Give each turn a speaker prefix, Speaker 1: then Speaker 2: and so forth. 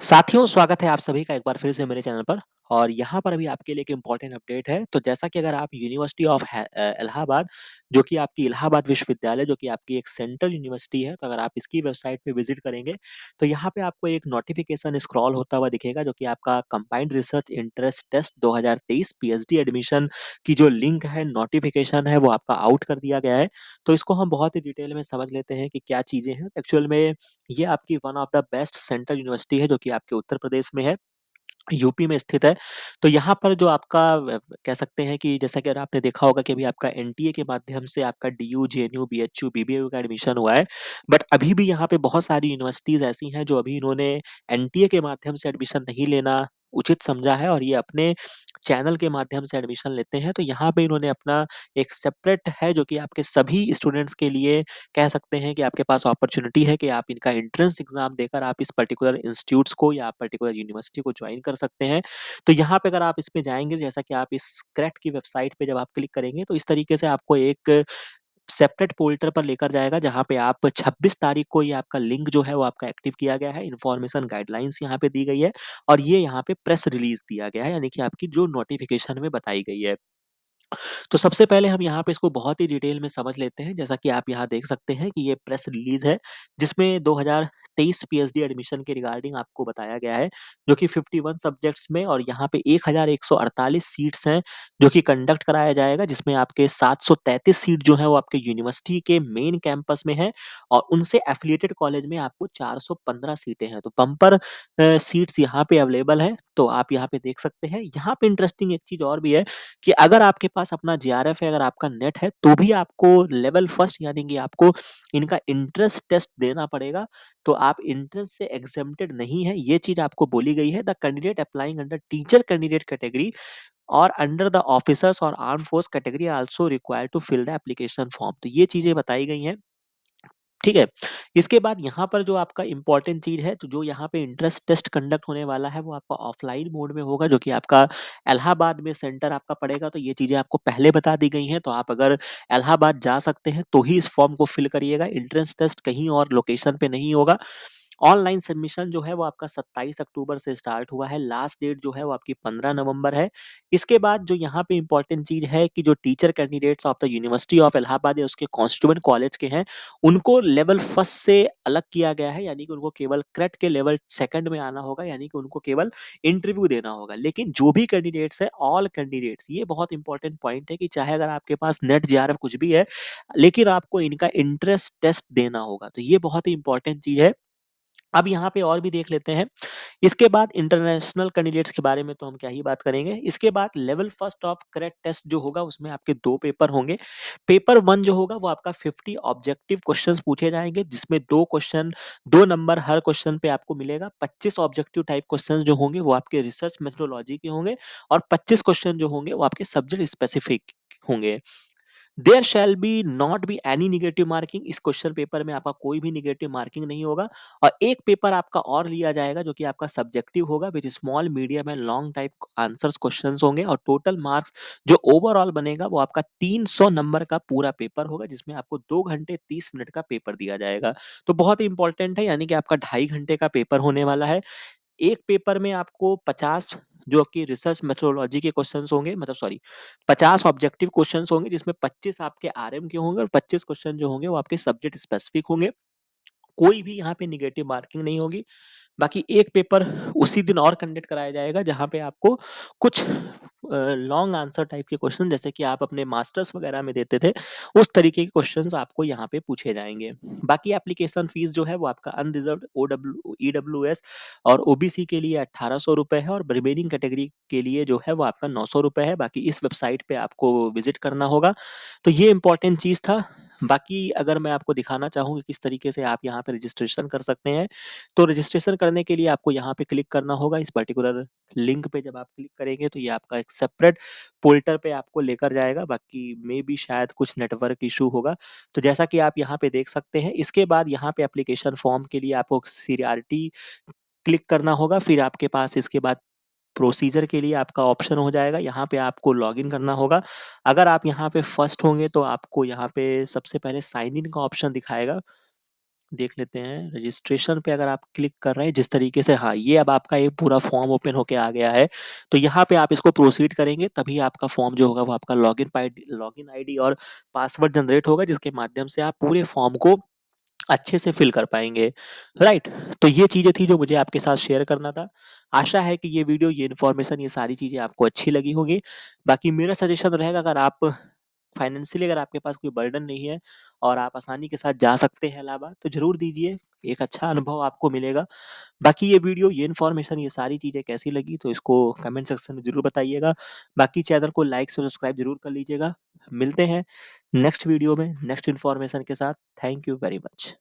Speaker 1: साथियों, स्वागत है आप सभी का एक बार फिर से मेरे चैनल पर और यहाँ पर अभी आपके लिए एक इम्पोर्टेंट अपडेट है। तो जैसा कि अगर आप यूनिवर्सिटी ऑफ इलाहाबाद, जो कि आपकी इलाहाबाद विश्वविद्यालय, जो कि आपकी एक सेंट्रल यूनिवर्सिटी है, तो अगर आप इसकी वेबसाइट पे विज़िट करेंगे, तो यहाँ पे आपको एक नोटिफ़िकेशन स्क्रॉल होता हुआ दिखेगा, जो कि आपका combined research interest test 2023 PhD admission की जो लिंक है, नोटिफ़िकेशन है, वो आपका आउट कर दिया गया है। तो इसको हम बहुत ही डिटेल में समझ लेते हैं कि क्या चीज़ें हैं। एक्चुअल में ये आपकी one of the best central university है, जो कि आपके उत्तर प्रदेश में है, यूपी में स्थित है। तो यहाँ पर जो आपका कह सकते हैं कि जैसा कि अगर आपने देखा होगा कि अभी आपका एनटीए के माध्यम से आपका डीयू, जेएनयू, बीएचयू, बीबीयू का एडमिशन हुआ है। बट अभी भी यहाँ पे बहुत सारी यूनिवर्सिटीज़ ऐसी हैं जो अभी इन्होंने एनटीए के माध्यम से एडमिशन नहीं लेना उचित समझा है और ये अपने चैनल के माध्यम से एडमिशन लेते हैं। तो यहाँ पे इन्होंने अपना एक सेपरेट है, जो कि आपके सभी स्टूडेंट्स के लिए कह सकते हैं कि आपके पास अपॉर्च्युनिटी है कि आप इनका एंट्रेंस एग्ज़ाम देकर आप इस पर्टिकुलर इंस्टीट्यूट्स को या पर्टिकुलर यूनिवर्सिटी को जॉइन कर सकते हैं। तो यहाँ पे अगर आप इसमें जाएँगे, जैसा कि आप इस क्रेट की वेबसाइट पे जब आप क्लिक करेंगे, तो इस तरीके से आपको एक सेपरेट पोर्टल पर लेकर जाएगा, जहाँ पे आप 26 तारीख को ये आपका लिंक जो है वो आपका एक्टिव किया गया है, इन्फॉर्मेशन गाइडलाइंस यहाँ पे दी गई है और ये यहाँ पे प्रेस रिलीज़ दिया गया है, यानी कि आपकी जो नोटिफ़िकेशन में बताई गई है। तो सबसे पहले हम यहाँ पे इसको बहुत ही डिटेल में समझ लेते हैं। जैसा कि आप यहाँ देख सकते हैं कि ये प्रेस रिलीज़ है, जिसमें 2023 पीएचडी एडमिशन के रिगार्डिंग आपको बताया गया है, जो कि 51 सब्जेक्ट्स में और यहाँ पे 1148 सीट्स हैं, जो कि कंडक्ट कराया जाएगा, जिसमें आपके 733 सीट जो हैं, वो आपके यूनिवर्सिटी के मेन कैंपस में हैं और उनसे एफ़िलिएटेड कॉलेज में आपको 415 सीटें हैं। तो बम्पर सीट्स यहाँ पे अवेलेबल हैं, तो आप यहाँ पे देख सकते हैं। यहाँ पे इंटरेस्टिंग एक चीज़ और भी है कि अगर आपके पास अपना जेआरएफ है, अगर आपका नेट है, तो भी आपको लेवल फर्स्ट यानी कि आपको इनका एंट्रेंस टेस्ट देना पड़ेगा। तो आप एंट्रेंस से exempted नहीं है, ये चीज़ आपको बोली गई है। The candidate applying under teacher candidate category और अंडर द ऑफिसर्स और armed force category are also required to fill the application form. तो ये चीज़ें बताई गई हैं। ठीक है। इसके बाद यहाँ पर जो आपका इम्पोर्टेंट चीज़ है, तो जो यहाँ पे इंट्रेंस टेस्ट कंडक्ट होने वाला है, वो आपका ऑफलाइन मोड में होगा, जो कि आपका इलाहाबाद में सेंटर आपका पड़ेगा। तो ये चीज़ें आपको पहले बता दी गई हैं, तो आप अगर इलाहाबाद जा सकते हैं, तो ही इस फॉर्म को फिल करिएगा। इंट्रेंस टेस्ट कहीं और लोकेशन पे नहीं होगा। ऑनलाइन सबमिशन जो है वो आपका 27 अक्टूबर से स्टार्ट हुआ है, लास्ट डेट जो है वो आपकी 15 नवंबर है। इसके बाद जो यहाँ पे इम्पोर्टेंट चीज़ है कि जो teacher candidates of the university of Allahabad या उसके कॉन्स्टिट्यूएंट कॉलेज के हैं, उनको लेवल फर्स्ट से अलग किया गया है, यानी कि उनको केवल क्रेट के लेवल सेकंड में आना होगा, यानी कि उनको केवल इंटरव्यू देना होगा। लेकिन जो भी कैंडिडेट्स हैं, ऑल कैंडिडेट्स, ये बहुत इंपॉर्टेंट पॉइंट है कि चाहे अगर आपके पास नेट जेआरएफ कुछ भी है, लेकिन आपको इनका इंट्रेंस टेस्ट देना होगा। तो ये बहुत ही इंपॉर्टेंट चीज़ है। अब यहाँ पे और भी देख लेते हैं। इसके बाद इंटरनेशनल कैंडिडेट्स के बारे में तो हम क्या ही बात करेंगे। इसके बाद level first of CRET test जो होगा, उसमें आपके 2 पेपर होंगे। पेपर 1 जो होगा वो आपका 50 ऑब्जेक्टिव क्वेश्चंस पूछे जाएँगे, जिसमें 2 क्वेश्चन 2 नंबर हर क्वेश्चन पे आपको मिलेगा। 25 ऑब्जेक्टिव टाइप क्वेश्चंस जो होंगे वो आपके रिसर्च मेथोडोलॉजी के होंगे और 25 क्वेश्चन जो होंगे वो आपके सब्जेक्ट स्पेसिफिक होंगे। There shall be not be any negative marking. इस क्वेश्चन पेपर में आपका कोई भी नेगेटिव मार्किंग नहीं होगा और एक पेपर आपका और लिया जाएगा, जो कि आपका सब्जेक्टिव होगा, which small medium and long type answers questions होंगे और टोटल मार्क्स जो ओवरऑल बनेगा वो आपका 300 नंबर का पूरा पेपर होगा, जिसमें आपको 2 घंटे 30 मिनट का पेपर दिया जाएगा। तो बहुत ही इंपॉर्टेंट है, यानी कि आपका 2.5 घंटे का पेपर होने वाला है। एक पेपर में आपको 50 जो कि रिसर्च मेथोडोलॉजी के क्वेश्चंस होंगे, मतलब सॉरी, 50 ऑब्जेक्टिव क्वेश्चंस होंगे, जिसमें 25 आपके आरएम के होंगे और 25 क्वेश्चन जो होंगे वो आपके सब्जेक्ट स्पेसिफिक होंगे। कोई भी यहाँ पे नेगेटिव मार्किंग नहीं होगी। बाकी एक पेपर उसी दिन और कंडक्ट कराया जाएगा, जहाँ पे आपको कुछ लॉन्ग आंसर टाइप के क्वेश्चन, जैसे कि आप अपने मास्टर्स वगैरह में देते थे, उस तरीके के क्वेश्चंस आपको यहाँ पे पूछे जाएँगे। बाकी एप्लीकेशन फीस जो है वो आपका अनरिजर्व्ड ईडब्ल्यूएस और ओबीसी के लिए ₹1800 है और रिमेनिंग कैटेगरी के लिए जो है वो आपका ₹900 है। बाकी इस वेबसाइट पे आपको विज़िट करना होगा। तो ये इम्पोर्टेंट चीज़ था। बाकी अगर मैं आपको दिखाना चाहूँ कि किस तरीके से आप यहाँ पे रजिस्ट्रेशन कर सकते हैं, तो रजिस्ट्रेशन करने के लिए आपको यहाँ पे क्लिक करना होगा। इस पर्टिकुलर लिंक पे जब आप क्लिक करेंगे, तो ये आपका एक सेपरेट पोर्टल पे आपको लेकर जाएगा। बाकी मे बी शायद कुछ नेटवर्क इश्यू होगा। तो जैसा कि आप यहाँ पे देख सकते हैं, इसके बाद यहाँ पे एप्लीकेशन फॉर्म के लिए आपको सीरियलिटी क्लिक करना होगा। फिर आपके पास इसके बाद प्रोसीजर के लिए आपका ऑप्शन हो जाएगा, यहाँ पे आपको लॉगिन करना होगा। अगर आप यहाँ पे फर्स्ट होंगे, तो आपको यहाँ पे सबसे पहले साइन इन का ऑप्शन दिखाएगा। देख लेते हैं रजिस्ट्रेशन पे अगर आप क्लिक कर रहे हैं जिस तरीके से, हाँ, ये अब आपका एक पूरा फॉर्म ओपन होके आ गया है। तो यहाँ पे आप इसको प्रोसीड करेंगे तभी आपका फॉर्म जो होगा वो आपका लॉगिन आईडी और पासवर्ड जनरेट होगा, जिसके माध्यम से आप पूरे फॉर्म को अच्छे से फिल कर पाएँगे, राइट? तो ये चीज़ें थी जो मुझे आपके साथ शेयर करना था। आशा है कि ये वीडियो, ये इन्फॉर्मेशन, ये सारी चीज़ें आपको अच्छी लगी होंगी। बाकी मेरा सजेशन रहेगा, अगर आप फाइनेंशियली, अगर आपके पास कोई बर्डन नहीं है और आप आसानी के साथ जा सकते हैं इलाहाबाद, तो ज़रूर दीजिए, एक अच्छा अनुभव आपको मिलेगा। बाकी ये वीडियो, ये इन्फॉर्मेशन, ये सारी चीज़ें कैसी लगी तो इसको कमेंट सेक्शन में ज़रूर बताइएगा। बाकी चैनल को लाइक से सब्सक्राइब ज़रूर कर लीजिएगा। मिलते हैं नेक्स्ट वीडियो में नेक्स्ट इन्फॉर्मेशन के साथ। Thank you very much.